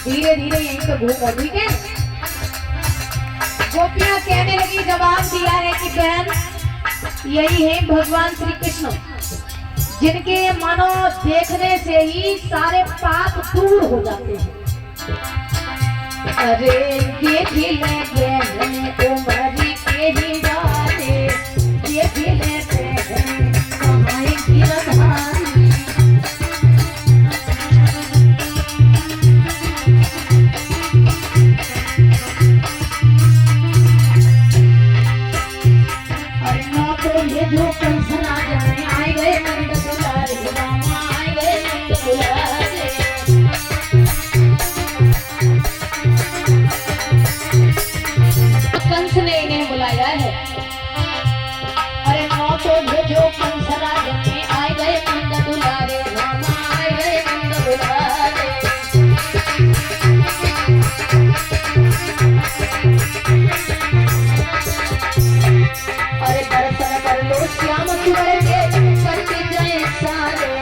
धीरे धीरे यहीं पे घूमो, ठीक है। गोपियां कहने लगी, जवाब दिया है कि बहन यही है भगवान श्री कृष्ण, जिनके मानो देखने से ही सारे पाप दूर हो जाते हैं। अरे ये भी लगे उम्र के ही जाने, ये भी लगे हमारी गिरधारी। अरे ना तो ये जो कंसना जाने आए गए नंद दुलारे, रामा आए गए नंद दुलारे। कंस ने इन्हें बुलाया है। अरे नौ तो ये जो कंस राज में आए गए नंद दुलारे, रामा आए गए नंद दुलारे। अरे दर्शन कर लो श्याम सुंदर के, करके जय सारे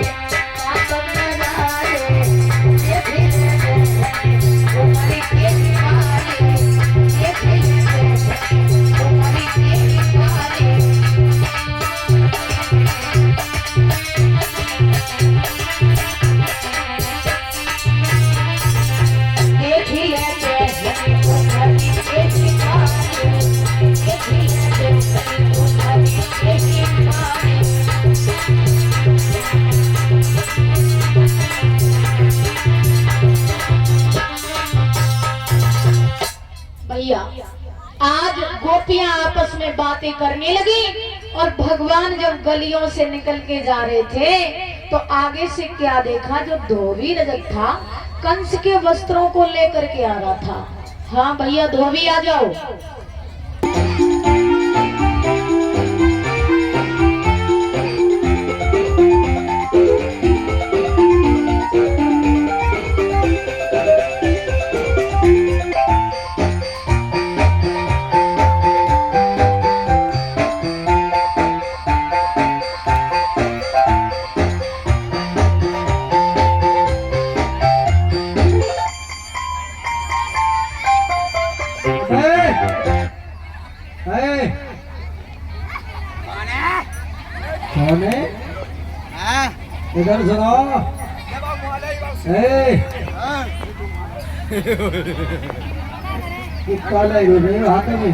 पाप नजारे। ये भी तुम्हारी के दीवारे, ये भी तुम्हारी के दीवारे। देखी है तुम्हारी के दीवारे, देखी है तुम्हारी के दीवारे। भैया आज गोपियां आपस में बातें करने लगी और भगवान जब गलियों से निकल के जा रहे थे तो आगे से क्या देखा, जो धोबी नजर था कंस के वस्त्रों को लेकर के आ रहा था। हाँ भैया धोबी आ जाओ। कौन है? इधर सुनो। काला हाथ में।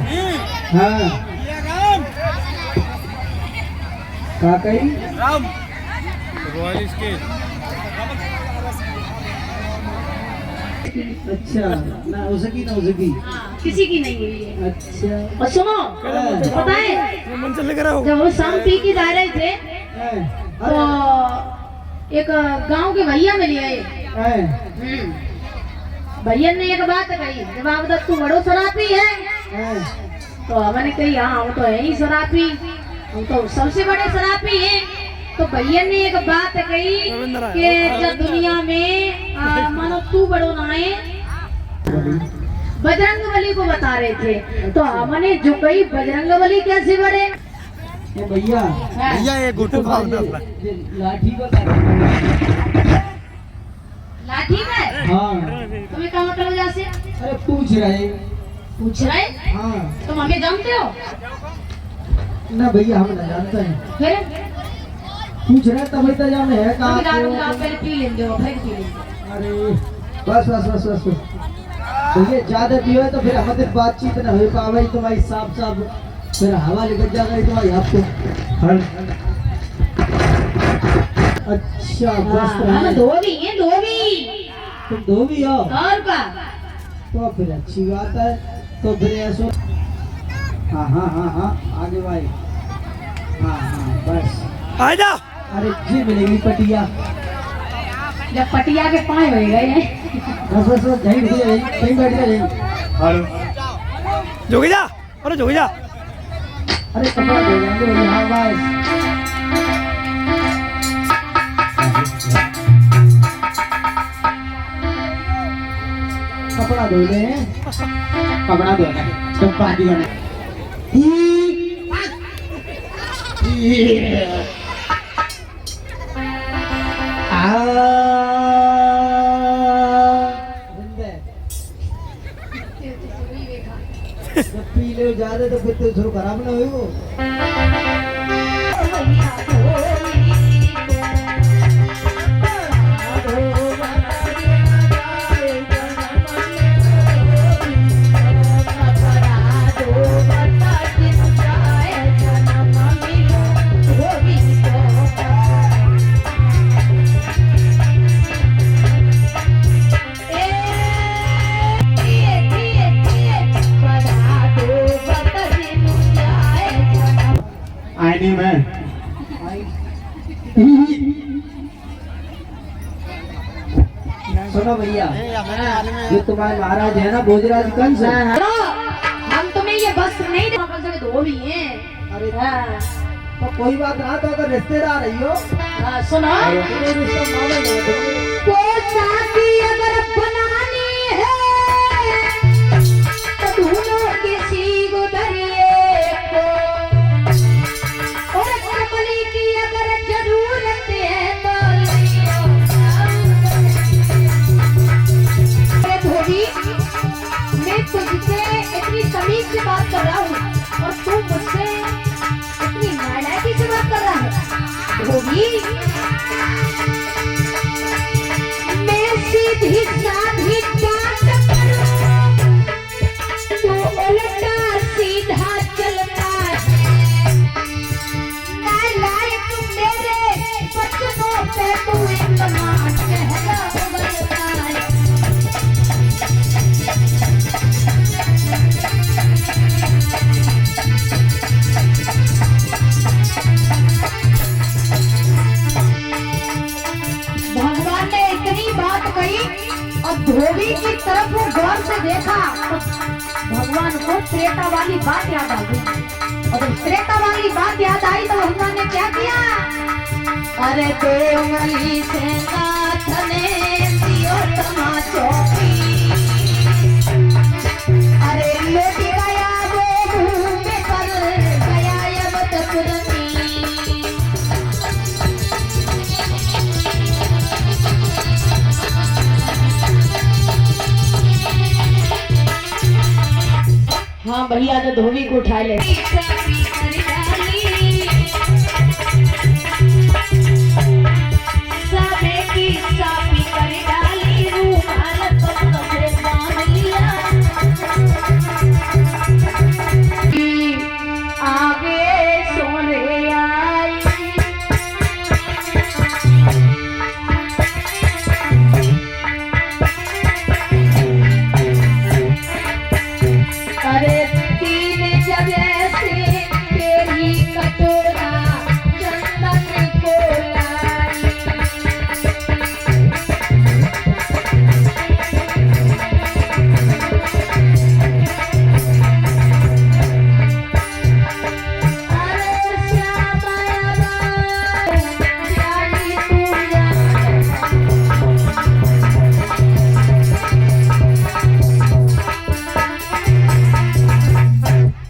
हाँ का कही राम अच्छा ना हो सकी ना हो सकी, किसी की नहीं है। अच्छा और सुनो पता है जब वो शाम पी के जा रहे थे तो एक गांव के भैया मिले आए। भैया ने एक बात कही, जवाब दत्त तू बड़ो शराबी है। तो हमने कही हाँ हम तो है ही शराबी, हम तो सबसे बड़े शराबी हैं। तो भैया ने एक बात कही कि जब दुनिया में मानो तू बड़ो ना है, बजरंगबली को बता रहे थे। तो हमने जो कही बजरंगबली कैसे बड़े भैया भैया ये गुट्टू लाठी को लाठी में। हाँ तुम्हें क्या मतलब है जैसे? अरे पूछ रहे। हाँ तुम हमें जानते हो? ना भैया हम ना जानते हैं, फिर पूछ रहे तभी तो जाने है कहाँ पहले पी लेंगे फिर पी लेंगे। अरे बस बस बस बस भैया ज्यादा पियो है तो फिर हमारे बातचीत न हो पावे, तुम्हारी साफ साफ फिर हवा निकल जाएगा तुम्हारी आपको। अच्छा हम धोबी हैं, धोबी। तुम धोबी हो? और का तो फिर अच्छी बात है। तो फिर ऐसा हाँ हाँ हाँ हाँ आगे भाई। हाँ हाँ बस आजा। अरे जी मिलेगी पटिया, जब पटिया के पाए हो गए बस बस बस यहीं बैठ जाए। जोगी जा, अरे जोगी जा। अरे कपड़ा दे देंगे हाँ बस। कपड़ा धो दे, कपड़ा धोना तो पानी होना। करे तो फिर तो शुरू खराब ना हुई वो। आईनी में सुनो भैया, जो तुम्हारे महाराज है ना भोजराज कंस, हम तुम्हें ये वस्त्र नहीं दे, धो भी हैं। अरे तो कोई बात ना, तो अगर रिश्तेदार रही हो सुनो, तो रिश्ता मालूम है तो। वो शादी अगर बनानी है तो ढूंढो किसी गुदरिए को, और कमली की अगर जरूरत है तो लियो। धोबी, मैं तुझसे इतनी तमीज से बात कर रहा हूँ और तू मुझसे इतनी नालायकी से बात कर रहा है। धोबी, मैं सीधी साधी बात करूं, तू उल्टा सीधा चलता है। नालायक मेरे बचनों पे तू इतना कहना उगलता है। भगवान ने इतनी बात कही और धोबी की तरफ वो गौर से देखा तो भगवान को त्रेता वाली बात याद आ गई। और जब त्रेता वाली बात याद आई तो भगवान ने क्या किया? अरे दो उंगली से नाथ ने दियो तमाचो की, अरे लौट गया वो मुंह में कर गया अब तकुरनी। हाँ भैया, तो धोबी को उठा ले। आगे सोने आई, अरे तीन जगह से तेरी कटोरा चंदन को लाई। अरे श्यामा प्यारी तू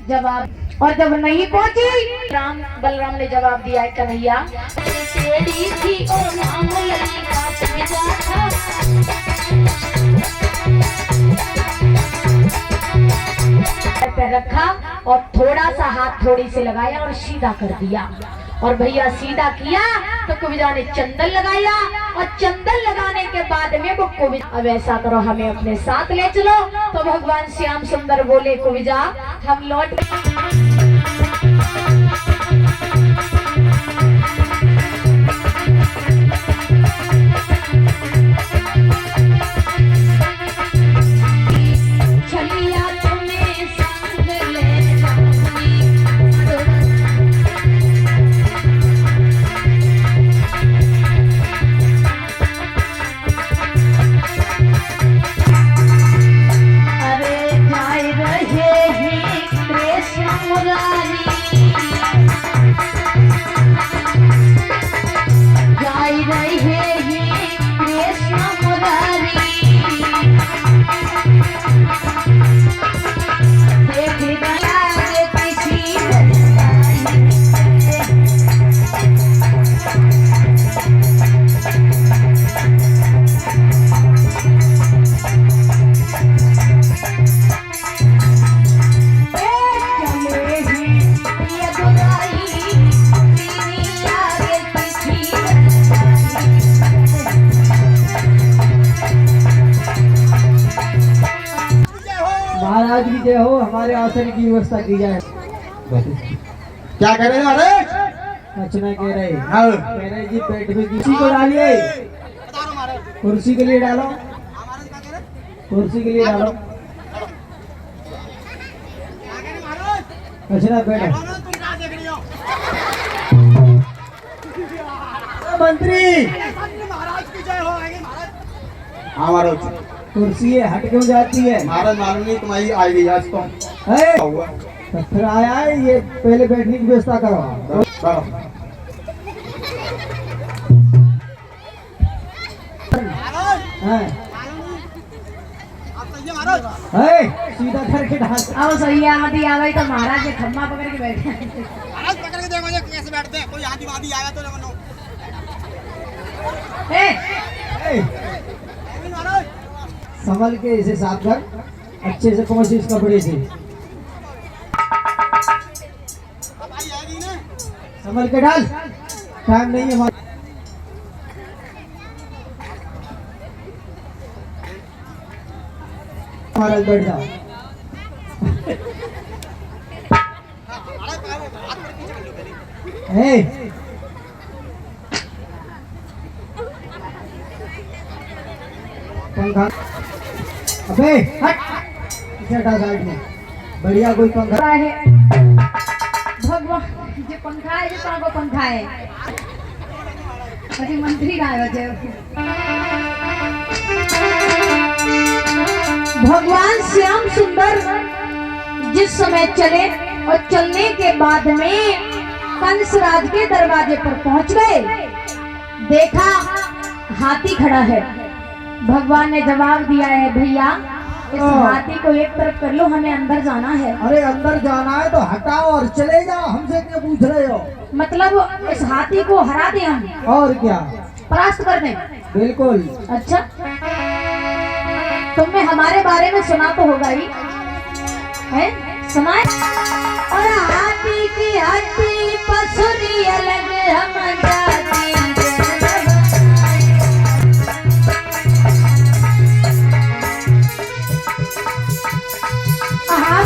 जवाब, और जब नहीं पहुंची बलराम ने जवाब दिया है, कन्हैया तेरी थी और नाम ललिता तेजा था। पे रखा और थोड़ा सा हाथ थोड़ी से लगाया और सीधा कर दिया। और भैया सीधा किया तो कुबिजा ने चंदन लगाया, और चंदन लगाने के बाद में वो कुबिजा, अब ऐसा करो हमें अपने साथ ले चलो। तो भगवान श्याम सुंदर बोले, कुबिजा हम लौट चलिया तुम्हें संग ले जाऊंगी। अरे जाए रहे हैं कृष्ण महाराज की जय हो, हमारे आसन की व्यवस्था की जाए। क्या कह रहे हैं महाराज? रचना कह रहे हाँ। कह रहे जी पेट में किसी को डालिए, कुर्सी के लिए डालो, कुर्सी के लिए डालो। रचना बैठो। मंत्री हाँ महाराज। कुर्सी है, हट क्यों जाती है? महाराज मालूम नहीं तुम्हारी आई गई आज तो है? हुआ। तो फिर आया है, ये पहले बैठने की व्यवस्था करो। है सीधा करके डाल। अब सही आदि आ गई तो महाराज के खम्मा पकड़ के बैठे महाराज पकड़ के देखो ये कैसे बैठते हैं, कोई आदि वादी आया तो देखो। ए, महाराज संभल के इसे साफ कर, अच्छे से कोशिश कपड़े से अब आई आएगी ना। संभल के डाल, टाइम नहीं है। महाराज बैठ जाओ। ए, पंखा अबे हट, इसे हटा साइड में। बढ़िया कोई पंखा है भगवान जो पंखा है, जो कहाँ को पंखा है? अरे मंत्री आया थे। भगवान श्याम सुंदर जिस समय चले और चलने के बाद में कंसराज के दरवाजे पर पहुंच गए, देखा हाथी खड़ा है। भगवान ने जवाब दिया है, भैया इस हाथी को एक तरफ कर लो, हमें अंदर जाना है। अरे अंदर जाना है तो हटाओ और चले जाओ, हमसे क्यों पूछ रहे हो? मतलब इस हाथी को हरा दें हम, और क्या, परास्त कर दें। बिल्कुल। अच्छा, तुमने हमारे बारे में सुना तो होगा ही है, सुनाए? और हाथी की हड्डी पसुरी अलग हम जाती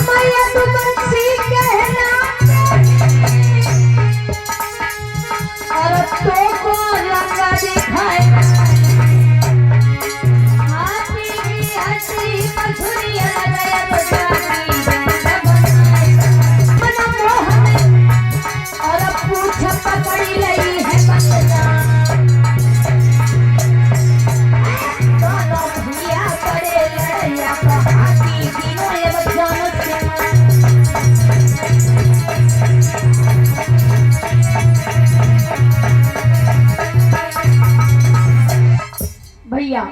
मैया तू बंसी कहना और तो को लंगा दिखाए। हाथी की हंसी पथुरी अलग बजाती मन मोह में और पूछ पकड़ी लई है बंदा। दोनों भैया बड़े लड़ैया का हाथी तीनों ये बच्चों से भैया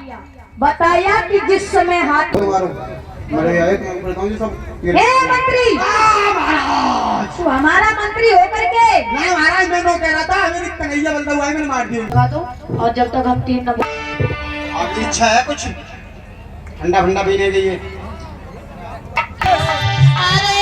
बताया कि जिस समय हाथ हे मंत्री, तू हमारा मंत्री होकर के नहीं महाराज मैं कह रहा था, हमें कन्हैया बोलता हुआ है, मैंने मार दिया। लगा दो। और जब तक हम 3 नंबर आपकी इच्छा है कुछ ठंडा ठंडा पीने की? अरे